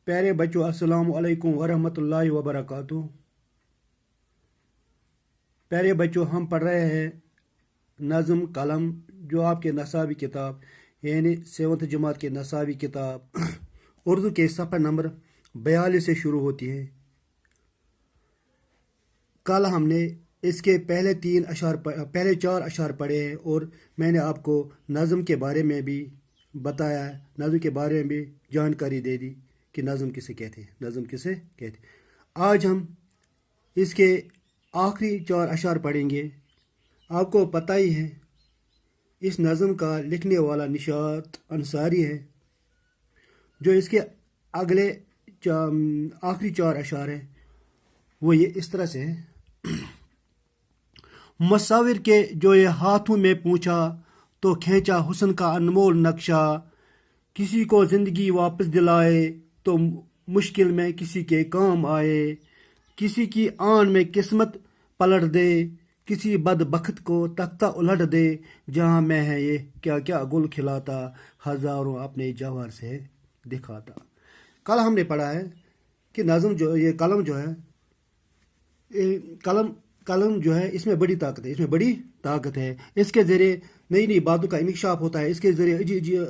پیارے بچوں السلام علیکم ورحمۃ اللہ وبرکاتہ۔ پیارے بچوں ہم پڑھ رہے ہیں نظم قلم جو آپ کے نصابی کتاب یعنی 7th جماعت کے نصابی کتاب اردو کے صفحہ نمبر 42 سے شروع ہوتی ہے۔ کل ہم نے اس کے پہلے 4 اشعار پڑھے ہیں اور میں نے آپ کو نظم کے بارے میں بھی بتایا ہے، نظم کے بارے میں بھی جانکاری دے دی کہ نظم کسے کہتے ہیں، نظم کسے کہتے ہیں۔ آج ہم اس کے آخری 4 اشعار پڑھیں گے۔ آپ کو پتہ ہی ہے اس نظم کا لکھنے والا نشاط انصاری ہے، جو اس کے اگلے آخری 4 اشعار ہیں وہ یہ اس طرح سے ہیں۔ مصور کے جو یہ ہاتھوں میں پوچھا تو کھینچا حسن کا انمول نقشہ، کسی کو زندگی واپس دلائے تو مشکل میں کسی کے کام آئے، کسی کی آن میں قسمت پلٹ دے، کسی بدبخت کو تختہ الٹ دے، جہاں میں ہے یہ کیا کیا گل کھلاتا، ہزاروں اپنے جوہر سے دکھاتا۔ کل ہم نے پڑھا ہے کہ نظم جو یہ قلم جو ہے قلم جو ہے اس میں بڑی طاقت ہے، اس کے ذریعے نئی نئی باتوں کا انکشاف ہوتا ہے، اس کے ذریعے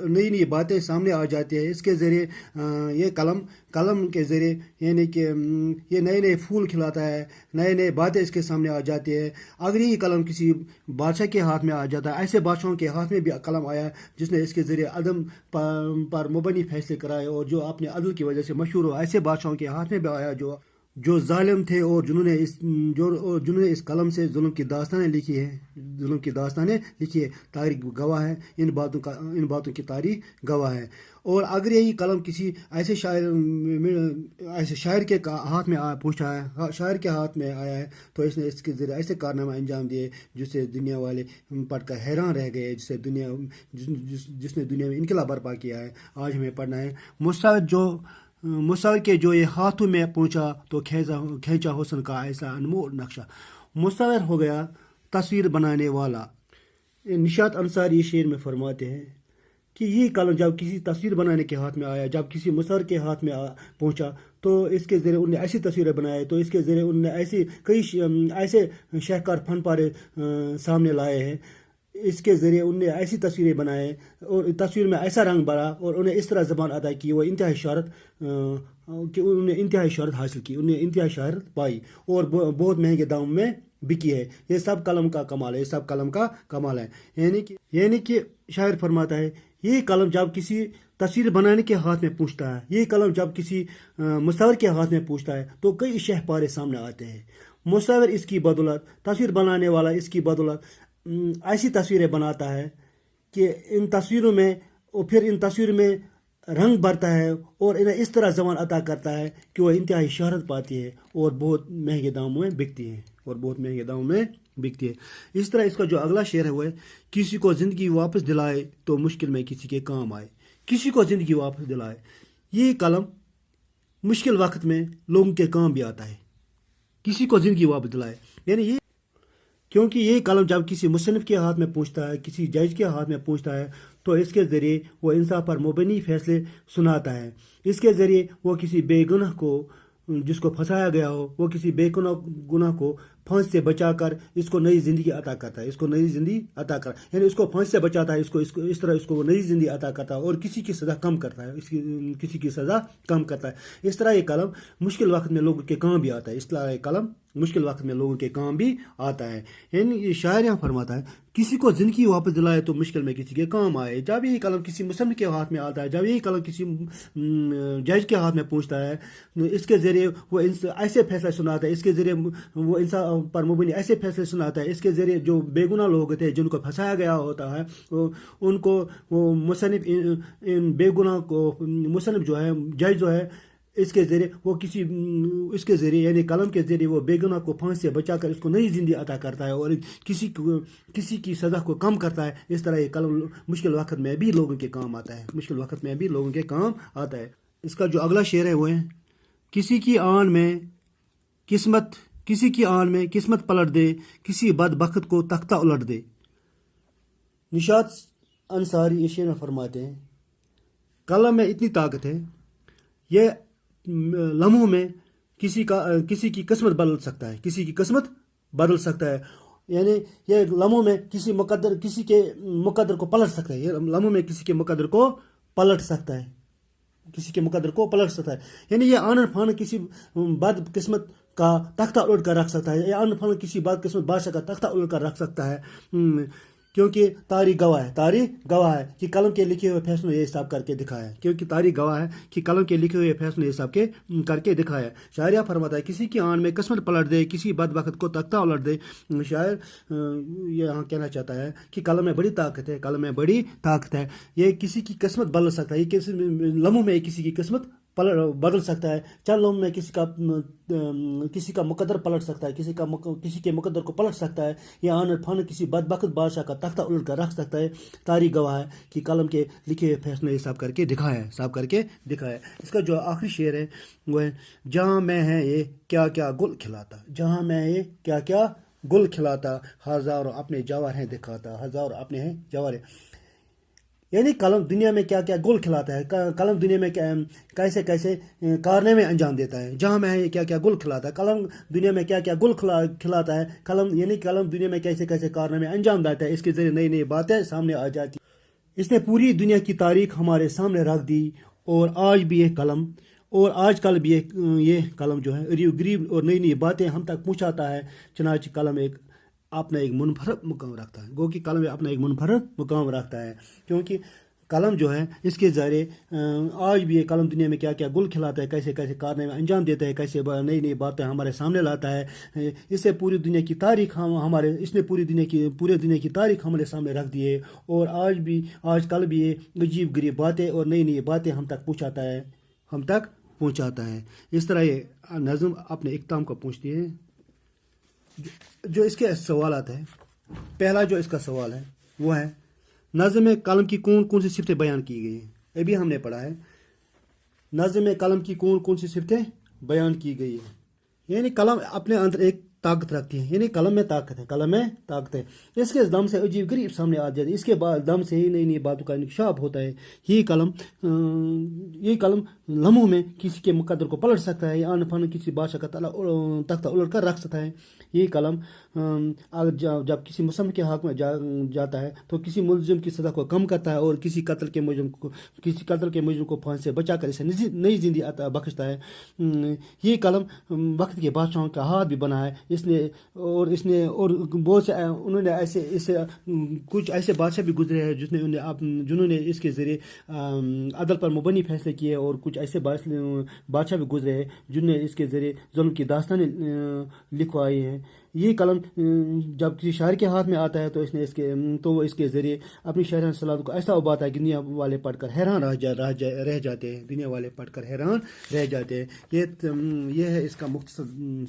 نئی نئی باتیں سامنے آ جاتی ہیں، اس کے ذریعے یہ قلم کے ذریعے یعنی کہ یہ نئے نئے پھول کھلاتا ہے، نئے باتیں اس کے سامنے آ جاتی ہے۔ اگر یہ قلم کسی بادشاہ کے ہاتھ میں آ جاتا ہے، ایسے بادشاہوں کے ہاتھ میں بھی قلم آیا جس نے اس کے ذریعے عدم پر مبنی فیصلے کرائے اور جو اپنے عدل کی وجہ سے مشہور ہو، ایسے بادشاہوں کے ہاتھ میں بھی آیا جو ظالم تھے اور جنہوں نے اس قلم سے ظلم کی داستانیں لکھی ہے، تاریخ گواہ ہے، ان باتوں کی تاریخ گواہ ہے۔ اور اگر یہی قلم کسی ایسے شاعر کے ہاتھ میں شاعر کے ہاتھ میں آیا ہے تو اس نے اس کے ذریعے ایسے کارنامہ انجام دیے جس سے دنیا والے پڑھ کر حیران رہ گئے، جس نے دنیا میں انقلاب برپا کیا ہے۔ آج ہمیں پڑھنا ہے مصور کے جو یہ ہاتھوں میں پہنچا تو کھینچا حسن کا ایسا انمول نقشہ۔ مصور ہو گیا تصویر بنانے والا۔ نشاط انصاری شعر میں فرماتے ہیں کہ یہ قلم جب کسی تصویر بنانے کے ہاتھ میں آیا، جب کسی مصور کے ہاتھ میں پہنچا تو اس کے ذریعے انہوں نے ایسی تصویریں بنائے، تو اس کے ذریعے انہوں نے کئی ایسے شاہکار فن پارے سامنے لائے ہیں، اس کے ذریعے انہوں نے ایسی تصویریں بنائے اور تصویر میں ایسا رنگ بھرا اور انہیں اس طرح زبان ادا کی وہ انتہائی شہرت حاصل کی، انہیں انتہائی شہرت پائی اور بہت مہنگے داموں میں بکی ہے۔ یہ سب قلم کا کمال ہے، یعنی کہ شاعر فرماتا ہے یہ قلم جب کسی تصویر بنانے کے ہاتھ میں پہنچتا ہے، یہ قلم جب کسی مصور کے ہاتھ میں پہنچتا ہے تو کئی شہ پارے سامنے آتے ہیں۔ مصور اس کی بدولت، تصویر بنانے والا اس کی بدولت ایسی تصویریں بناتا ہے کہ ان تصویروں میں رنگ بھرتا ہے اور انہیں اس طرح زبان عطا کرتا ہے کہ وہ انتہائی شہرت پاتی ہے اور بہت مہنگے داموں میں بکتی ہے اس طرح اس کا جو اگلا شعر ہے وہ ہے، کسی کو زندگی واپس دلائے تو مشکل میں کسی کے کام آئے۔ کسی کو زندگی واپس دلائے، یہ قلم مشکل وقت میں لوگوں کے کام بھی آتا ہے۔ کسی کو زندگی واپس دلائے یعنی یہ کیونکہ یہ قلم جب کسی مصنف کے ہاتھ میں پہنچتا ہے، کسی جج کے ہاتھ میں پہنچتا ہے تو اس کے ذریعے وہ انصاف پر مبنی فیصلے سناتا ہے۔ اس کے ذریعے وہ کسی بے گناہ کو جس کو پھنسایا گیا ہو، وہ کسی بے گناہ کو پھانسی سے بچا کر اس کو نئی زندگی عطا کرتا ہے، یعنی اس کو پھانسی سے بچاتا ہے، اس طرح اس کو نئی زندگی عطا کرتا ہے اور کسی کی سزا کم کرتا ہے، اس طرح یہ قلم مشکل وقت میں لوگوں کے کام بھی آتا ہے، یعنی یہ شاعر یہاں فرماتا ہے کسی کو زندگی واپس دلائے تو مشکل میں کسی کے کام آئے۔ جب یہ قلم کسی مصنف کے ہاتھ میں آتا ہے، جب یہ قلم کسی جج کے ہاتھ میں پہنچتا ہے، اس کے ذریعے وہ ایسے فیصلے سناتا ہے، اس کے ذریعے وہ انصاف پر مبنی ایسے فیصلے سناتا ہے، اس کے ذریعے جو بے گناہ لوگ ہوتے ہیں جن کو پھنسایا گیا ہوتا ہے ان کو وہ مصنف ان بے گناہ کو مصنف جو ہے جج جو ہے اس کے ذریعے یعنی قلم کے ذریعے وہ بے گناہ کو پھانسی سے بچا کر اس کو نئی زندگی عطا کرتا ہے اور کسی کی سزا کو کم کرتا ہے۔ اس طرح یہ قلم مشکل وقت میں بھی لوگوں کے کام آتا ہے۔ اس کا جو اگلا شعر ہے وہ ہے، کسی کی آن میں قسمت پلٹ دے، کسی بدبخت کو تختہ الٹ دے۔ نشاط انصاری اس شعر میں فرماتے ہیں قلم میں اتنی طاقت ہے، یہ لمحوں میں کسی کی قسمت بدل سکتا ہے، کسی کی قسمت بدل سکتا ہے. یعنی یہ لمحوں میں کسی کے مقدر کو پلٹ سکتا ہے، یہ لمحوں میں کسی کے مقدر کو پلٹ سکتا ہے، کسی کے مقدر کو پلٹ سکتا ہے. یعنی یہ آنن فانن کسی بد قسمت کا تختہ الٹ کر رکھ سکتا ہے، یہ آنن فانن کسی بد قسمت بادشاہ کا تختہ الٹ کر رکھ سکتا ہے. کیونکہ تاریخ گواہ ہے کہ قلم کے لکھے ہوئے فیصلوں نے یہ سب کر کے دکھایا ہے. کیونکہ تاریخ گواہ ہے کہ قلم کے لکھے ہوئے فیصلوں نے یہ سب کر کے دکھایا ہے. شاعر فرماتا ہے کسی کی آن میں قسمت پلٹ دے، کسی بدبخت کو تختہ الٹ دے. شاعر یہاں کہنا چاہتا ہے کہ قلم میں بڑی طاقت ہے، قلم میں بڑی طاقت ہے. یہ کسی کی قسمت بدل سکتا ہے، یہ لمحوں میں کسی کی قسمت بدل سکتا ہے. چند لمحوں میں کسی کا مقدر پلٹ سکتا ہے، کسی کے مقدر کو پلٹ سکتا ہے. یہ آن فن کسی بدبخت بادشاہ کا تختہ الٹ کر رکھ سکتا ہے. تاریخ گواہ ہے کہ قلم کے لکھے ہوئے فیصلے یہ سب کر کے دکھایا ہے. اس کا جو آخری شعر ہے وہ ہے جہاں میں ہے یہ کیا کیا گل کھلاتا، جہاں میں یہ کیا کیا گل کھلاتا، ہزاروں اپنے جواہر ہیں دکھاتا، ہزاروں اپنے ہیں جواہر. یعنی قلم دنیا میں کیا کیا گل کھلاتا ہے، قلم دنیا میں کیسے کارنامے انجام دیتا ہے. جہاں میں کیا کیا گل کھلاتا ہے، قلم دنیا میں کیا کیا گل کھلاتا ہے. قلم دنیا میں کیسے کارنامے انجام دیتا ہے. اس کے ذریعے نئی نئی باتیں سامنے آ جاتی. اس نے پوری دنیا کی تاریخ ہمارے سامنے رکھ دی، اور آج بھی یہ قلم اور آج کل بھی یہ قلم جو ہے عجیب غریب اور نئی نئی باتیں ہم تک پہنچاتا ہے. چنانچہ قلم اپنا ایک منفرد مقام رکھتا ہے، گو کہ قلم اپنا ایک منفرد مقام رکھتا ہے. کیونکہ قلم جو ہے اس کے ذریعے آج بھی یہ قلم دنیا میں کیا کیا گل کھلاتا ہے، کیسے کارنامے انجام دیتا ہے، کیسے نئی نئی باتیں ہمارے سامنے لاتا ہے. اس سے پوری دنیا کی تاریخ اس نے پورے دنیا کی تاریخ ہمارے سامنے رکھ دی ہے. اور آج کل بھی یہ عجیب غریب باتیں اور نئی نئی باتیں ہم تک پہنچاتا ہے. اس طرح یہ نظم اپنے اختتام کو پہنچتی ہے. جو اس کے سوالات ہیں، پہلا جو اس کا سوال ہے وہ ہے نظم میں قلم کی کون سی صفتیں بیان کی گئی ہیں. ابھی ہم نے پڑھا ہے نظم میں قلم کی کون سی صفتیں بیان کی گئی ہیں. یعنی قلم اپنے اندر ایک طاقت رکھتی ہے، یعنی قلم میں طاقت ہے. اس کے دم سے عجیب غریب سامنے آ جاتی ہے، اس کے دم سے ہی نئی نئی باتوں کا انکشاف ہوتا ہے. یہ قلم لمحوں میں کسی کے مقدر کو پلٹ سکتا ہے، آن فن کسی بادشاہ کا تختہ الٹ کر رکھ سکتا ہے. یہ قلم جب کسی مصنف کے حق میں جاتا ہے تو کسی ملزم کی سزا کو کم کرتا ہے، اور کسی قتل کے مجرم کو پھانسی سے بچا کر اسے نئی زندگی عطا بخشتا ہے. یہ قلم وقت کے بادشاہوں کا ہاتھ بھی بنا ہے. اس نے بہت سے انہوں نے کچھ ایسے بادشاہ بھی گزرے ہیں جنہوں نے اس کے ذریعے عدل پر مبنی فیصلے کیے، اور کچھ ایسے بادشاہ بھی گزرے ہیں جنہوں نے اس کے ذریعے ظلم کی داستانیں لکھوائی ہیں. یہ قلم جب کسی شاعر کے ہاتھ میں آتا ہے تو وہ اس کے ذریعے اپنی شاعرانہ صلاحیت کو ایسا ابھارتا ہے کہ دنیا والے پڑھ کر حیران رہ جاتے ہیں. دنیا والے پڑھ کر حیران رہ جاتے ہیں. یہ ہے اس کا مختصر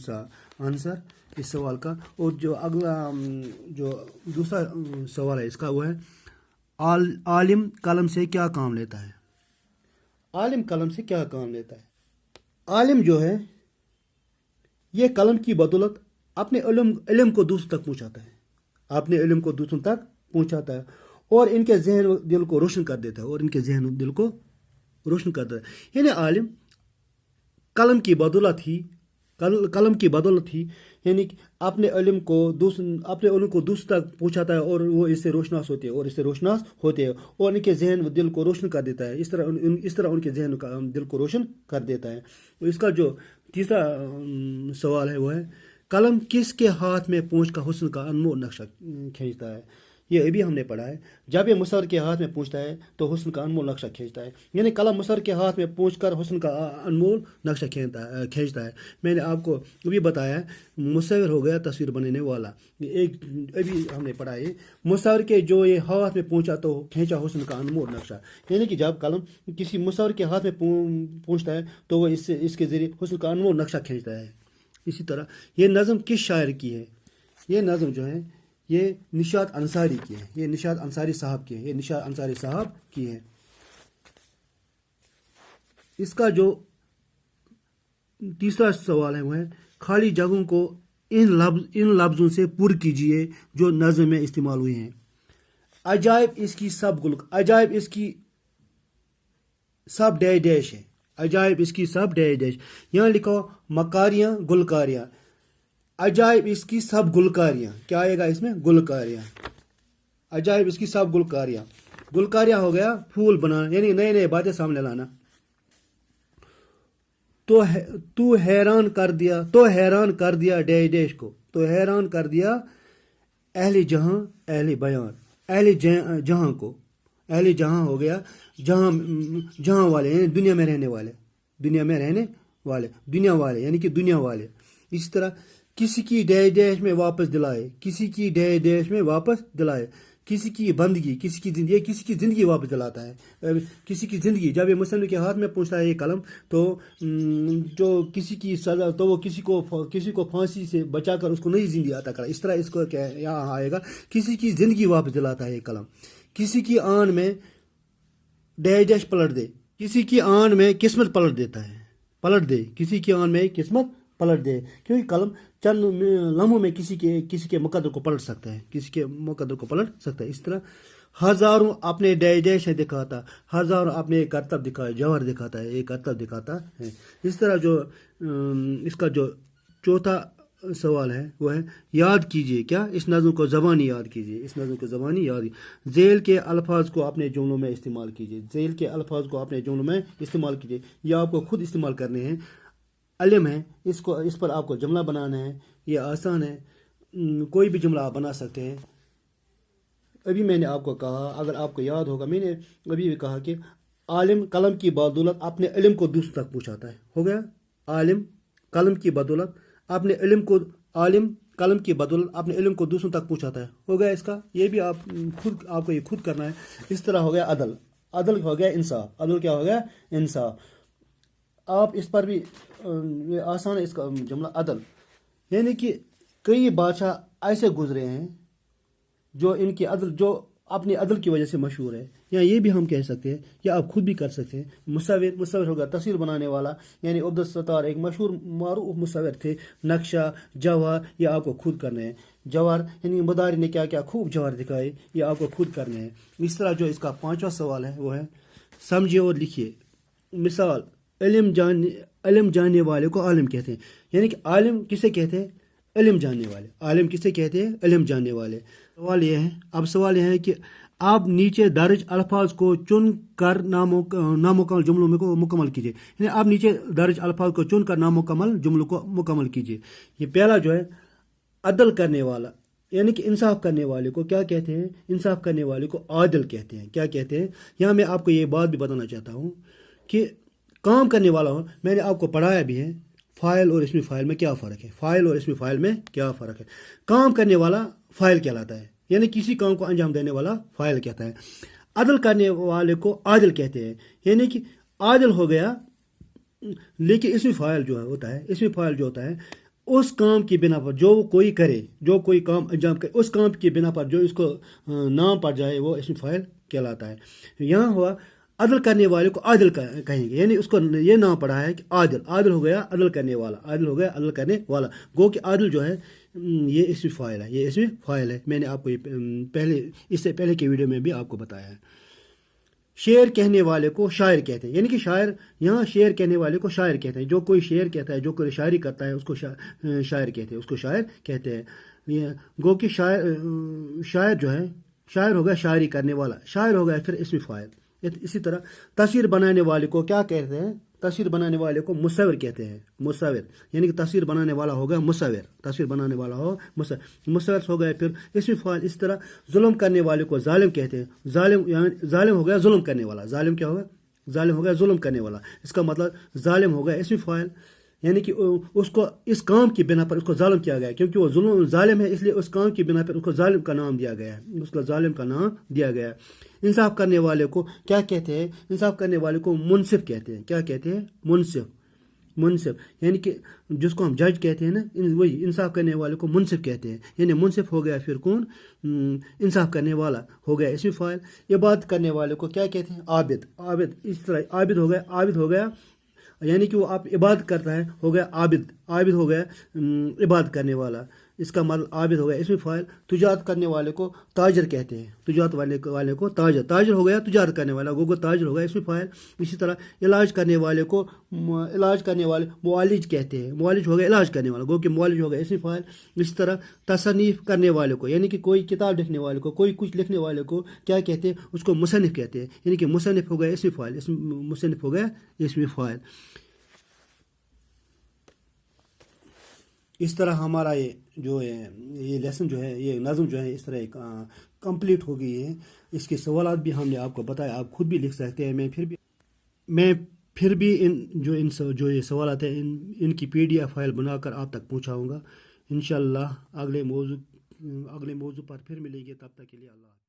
سا آنسر اس سوال کا. اور جو دوسرا سوال ہے اس کا وہ ہے عالم قلم سے کیا کام لیتا ہے. عالم قلم سے کیا کام لیتا ہے. عالم جو ہے یہ قلم کی بدولت اپنے علم کو دوسروں تک پہنچاتا ہے، اور ان کے ذہن و دل کو روشن کر دیتا ہے. یعنی عالم قلم کی بدولت ہی یعنی اپنے علم کو دوسروں تک پہنچاتا ہے، اور وہ اس سے روشناس ہوتے ہیں اور ان کے ذہن و دل کو روشن کر دیتا ہے. اس طرح ان کے ذہن کا دل کو روشن کر دیتا ہے. اس کا جو تیسرا سوال ہے وہ ہے قلم کس کے ہاتھ میں پہنچ کر حسن کا انمول نقشہ کھینچتا ہے. یہ ابھی ہم نے پڑھا ہے جب یہ مصور کے ہاتھ میں پہنچتا ہے تو حسن کا انمول نقشہ کھینچتا ہے. یعنی قلم مصور کے ہاتھ میں پہنچ کر حسن کا انمول نقشہ کھینچتا ہے. میں نے آپ کو ابھی بتایا مصور ہو گیا تصویر بنانے والا. ابھی ہم نے پڑھا ہے مصور کے جو یہ ہاتھ میں پہنچا تو کھینچا حسن کا انمول نقشہ. یعنی کہ جب قلم کسی مصور کے ہاتھ میں پہنچتا ہے تو وہ اس کے ذریعے حسن کا انمول نقشہ کھینچتا ہے. اسی طرح یہ نظم کس شاعر کی ہے. یہ نظم جو ہے یہ نشاط انصاری کی ہے. یہ نشاط انصاری صاحب کی ہے. اس کا جو تیسرا سوال ہے وہ ہے خالی جگہوں کو ان لفظوں سے پر کیجئے جو نظم میں استعمال ہوئے ہیں. عجائب اس کی سب ڈیش ہے. عجائب اس کی سب ڈیش ڈیش. یہاں لکھو مکاریاں گلکاریاں. عجائب اس کی سب گلکاریاں. کیا آئے گا اس میں؟ گلکاریاں. عجائب اس کی سب گلکاریاں. گلکاریاں ہو گیا پھول بنانا، یعنی نئے نئے باتیں سامنے لانا. تو حیران کر دیا ڈیش ڈیش کو. تو حیران کر دیا اہل جہاں اہل بیان، اہل جہاں کو. اہل جہاں ہو گیا جہاں والے، یعنی دنیا میں رہنے والے، دنیا میں رہنے والے، دنیا والے یعنی کہ دنیا والے. اسی طرح کسی کی ڈیش ڈیش میں واپس دلائے، کسی کی ڈیش ڈیش میں واپس دلائے. کسی کی بندگی، کسی کی زندگی، کسی کی زندگی واپس دلاتا ہے. کسی کی زندگی جب یہ مصنف کے ہاتھ میں پہنچتا ہے یہ قلم، تو جو کسی کی سزا، تو وہ کسی کو پھانسی سے بچا کر اس کو نئی زندگی عطا کرا. اس طرح اس کو کیا یہاں آئے گا، کسی کی زندگی واپس دلاتا ہے یہ قلم. کسی کی آن میں ڈیش ڈیش پلٹ دے، کسی کی آن میں قسمت پلٹ دیتا ہے، پلٹ دے. کسی کی آن میں قسمت پلٹ دے، کیونکہ قلم چند لمحوں میں کسی کے مقدر کو پلٹ سکتا ہے، کسی کے مقدر کو پلٹ سکتا ہے. اس طرح ہزاروں اپنے ڈیش ڈیش دکھاتا، ہزاروں اپنے کرتب دکھاتا، جوہر دکھاتا ہے، ایک کرتب دکھاتا ہے. اس طرح جو اس کا جو چوتھا سوال ہے وہ ہے یاد کیجئے. کیا؟ اس نظم کو زبانی یاد کیجئے. اس نظم کو زبانی یاد. ذیل کے الفاظ کو اپنے جملوں میں استعمال کیجئے. ذیل کے الفاظ کو اپنے جملوں میں استعمال کیجئے. یہ آپ کو خود استعمال کرنے ہیں. علم ہے، اس پر آپ کو جملہ بنانا ہے. یہ آسان ہے، کوئی بھی جملہ آپ بنا سکتے ہیں. ابھی میں نے آپ کو کہا، اگر آپ کو یاد ہوگا، میں نے ابھی بھی کہا کہ عالم قلم کی بدولت اپنے علم کو دوسروں تک پہنچاتا ہے. ہو گیا؟ عالم قلم کی بدولت اپنے علم کو، عالم قلم کی بدولت اپنے علم کو دوسروں تک پہنچاتا ہے. ہو گیا اس کا؟ یہ بھی آپ کو یہ خود کرنا ہے. اس طرح ہو گیا عدل. عدل ہو گیا انصاف. عدل کیا ہو گیا؟ انصاف. آپ اس پر بھی یہ آسان ہے اس کا جملہ عدل، یعنی کہ کئی بادشاہ ایسے گزرے ہیں جو ان کی عدل، جو اپنی عدل کی وجہ سے مشہور ہے. یا یہ بھی ہم کہہ سکتے ہیں، یا آپ خود بھی کر سکتے ہیں. مصور ہوگا تصویر بنانے والا، یعنی عبدالستار ایک مشہور معروف مصور تھے. نقشہ، جوہر، یہ آپ کو خود کرنے ہیں. جوہر یعنی مداری نے کیا کیا خوب جوہر دکھائے، یہ آپ کو خود کرنے ہیں. اس طرح جو اس کا پانچواں سوال ہے وہ ہے سمجھے اور لکھیے. مثال، علم جاننے والے کو عالم کہتے ہیں. یعنی کہ عالم کسے کہتے ہیں؟ علم جاننے والے. عالم کسے کہتے ہیں؟ علم جاننے والے. سوال یہ ہے کہ آپ نیچے درج الفاظ کو چن کر نامکمل جملوں کو مکمل کیجیے. یعنی آپ نیچے درج الفاظ کو چن کر نامکمل جملوں کو مکمل کیجیے. یہ پہلا جو ہے عدل کرنے والا، یعنی کہ انصاف کرنے والے کو کیا کہتے ہیں؟ انصاف کرنے والے کو عادل کہتے ہیں. کیا کہتے ہیں؟ یہاں میں آپ کو یہ بات بھی بتانا چاہتا ہوں کہ کام کرنے والا ہوں، میں نے آپ کو پڑھایا بھی ہے فاعل اور اسم فاعل میں کیا فرق ہے. فاعل اور اسم فاعل میں کیا فرق ہے. کام کرنے والا فاعل کہلاتا ہے، یعنی کسی کام کو انجام دینے والا فاعل کہتا ہے. عدل کرنے والے کو عادل کہتے ہیں، یعنی کہ عادل ہو گیا. لیکن اسم فاعل جو ہوتا ہے، اسم فاعل جو ہوتا ہے اس کام کی بنا پر جو کوئی کرے، جو کوئی کام انجام کرے، اس کام کی بنا پر جو اس کو نام پڑ جائے وہ اسم فاعل کہلاتا ہے. یہاں ہوا عدل کرنے والے کو عادل کہیں گے، یعنی اس کو یہ نام پڑا ہے کہ عادل. عادل ہو گیا عدل کرنے والا، عادل ہو گیا عدل کرنے والا. گو کہ عادل جو ہے یہ اسم فاعل ہے، یہ اسم فاعل ہے. میں نے آپ کو یہ اس سے پہلے کے ویڈیو میں بھی آپ کو بتایا ہے. شعر کہنے والے کو شاعر کہتے ہیں، یعنی کہ شاعر، یہاں شعر کہنے والے کو شاعر کہتے ہیں. جو کوئی شعر کہتا ہے، جو کوئی شاعری کرتا ہے، اس کو شاعر کہتے ہیں، اس کو شاعر کہتے ہیں. گو کہ شاعر جو ہے، شاعر ہو گیا شاعری کرنے والا، شاعر ہو گیا پھر اسم فاعل. اسی طرح تصویر بنانے والے کو کیا کہتے ہیں؟ تصویر بنانے والے کو مصور کہتے ہیں. مصور یعنی کہ تصویر بنانے والا ہوگا مصور. تصویر بنانے والا ہو مصور. مصور ہو گیا پھر اسم فاعل. اس طرح ظلم کرنے والے کو ظالم کہتے ہیں. ظالم ہو گیا ظلم کرنے والا. ظالم کیا ہوگا؟ ظالم ہو گیا ظلم کرنے والا. اس کا مطلب ظالم ہو گیا اسم فاعل، یعنی کہ اس کو اس کام کی بنا پر اس کو ظالم کیا گیا، کیونکہ وہ ظالم ہے، اس لیے اس کام کی بنا پر اس کو ظالم کا نام دیا گیا ہے، اس کو ظالم کا نام دیا گیا ہے. انصاف کرنے والے کو کیا کہتے ہیں؟ انصاف کرنے والے کو منصف کہتے ہیں. کیا کہتے ہیں؟ منصف یعنی کہ جس کو ہم جج کہتے ہیں نا، وہی انصاف کرنے والے کو منصف کہتے ہیں. یعنی منصف ہو گیا پھر کون؟ انصاف کرنے والا ہو گیا اسم فاعل. عبادت کرنے والے کو کیا کہتے ہیں؟ عابد. اس طرح عابد ہو گیا یعنی کہ وہ آپ عبادت کرتا ہے، ہو گیا عابد. عابد ہو گیا عبادت کرنے والا. اس کا مطلب عابد ہو گیا اسم فاعل. تجارت کرنے والے کو تاجر کہتے ہیں. تجارت والے کو تاجر. تاجر ہو گیا تجارت کرنے والا, گو تاجر ہو گیا اسم فاعل. اسی طرح علاج کرنے والے کو علاج کرنے والے معالج کہتے ہیں. معالج ہو گیا علاج کرنے والا, گو کہ معالج ہو گیا اسم فاعل. اسی طرح تصنیف کرنے والے کو, یعنی کہ کوئی کتاب لکھنے والے کو, کوئی کچھ لکھنے والے کو کیا کہتے ہیں, اس کو مصنف کہتے ہیں. یعنی کہ مصنف ہو گیا اسم فاعل. مصنف ہو گیا اسم فاعل. اس طرح ہمارا یہ جو ہے یہ لیسن جو ہے, یہ نظم جو ہے اس طرح کمپلیٹ ہو گئی ہے. اس کے سوالات بھی ہم نے آپ کو بتایا, آپ خود بھی لکھ سکتے ہیں. میں پھر بھی جو یہ سوالات ہیں ان کی PDF فائل بنا کر آپ تک پہنچاؤں گا انشاءاللہ. اگلے موضوع پر پھر ملیں گے. تب تک کے لیے اللہ حافظ.